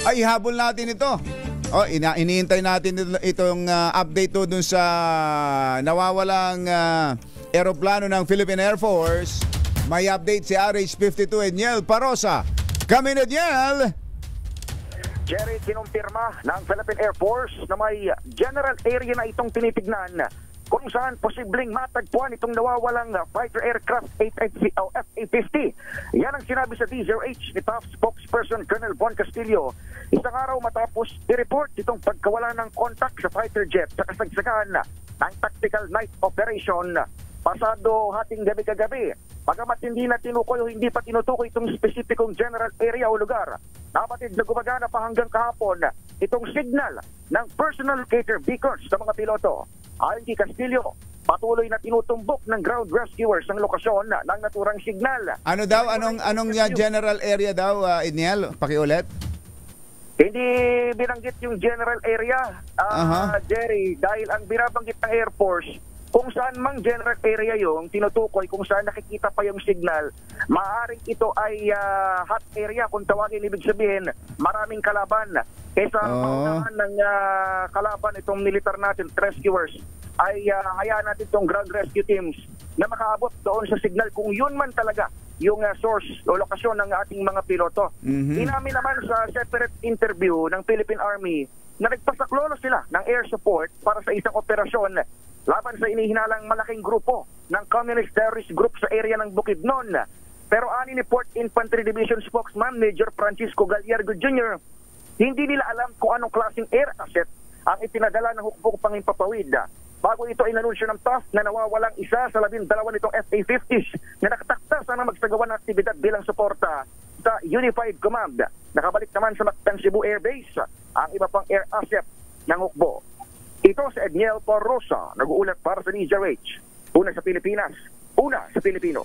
Ay, habol natin ito. Oh, iniintay natin itong update to dun sa nawawalang eroplano ng Philippine Air Force. May update si RH-52 Edniel Parosa. Kami na Edniel! Jerry, kinumpirma ng Philippine Air Force na may general area na itong tinitignan kung saan posibleng matagpuan itong nawawalang fighter aircraft FA-50. Yan ang sinabi sa DZRH ni TAF spokesperson Colonel Bon Castillo isang araw matapos i-report itong pagkawala ng contact sa fighter jet sa kasagsagan ng tactical night operation pasado hating gabi-kagabi. Pagamat hindi na tinukoy o hindi pa tinutukoy itong spesipikong general area o lugar, napatid na gumagana pa hanggang kahapon itong signal ng personal locator beacons ng mga piloto. Ayon kay Castillo, patuloy na tinutumbok ng ground rescuers ang lokasyon ng naturang signal. Ano daw? Anong general area daw, Edniel? Pakiulit. Hindi binanggit yung general area, Jerry, dahil ang binabanggit ng Air Force, kung saan mang general area yung tinutukoy, kung saan nakikita pa yung signal, maaaring ito ay hot area. Kung tawagin, ibig sabihin, maraming kalaban. Kaysa paunahan ng kalaban itong militar natin, rescuers, ay hayaan natin itong ground rescue teams na makaabot doon sa signal kung yun man talaga yung source o lokasyon ng ating mga piloto. Inamin naman sa separate interview ng Philippine Army na nagpasaklolo sila ng air support para sa isang operasyon laban sa inihinalang malaking grupo ng communist terrorist group sa area ng Bukidnon. Pero ani ni 4th Infantry Division spokesman Major Francisco Gallardo Jr., hindi nila alam kung anong klaseng air asset ang ipinadala ng hukbong Pangimpapawid. Bago ito inanunsyo ng TAF na nawawalang isa sa 12 nitong FA-50s na nakatakda sana magsagawa ng aktibidad bilang suporta sa Unified Command. Nakabalik naman sa Mactan Cebu Air Base ang iba pang air asset ng hukbo. Ito si Edniel Parosa, nag-uulat para sa DZRH. Una sa Pilipinas, una sa Pilipino.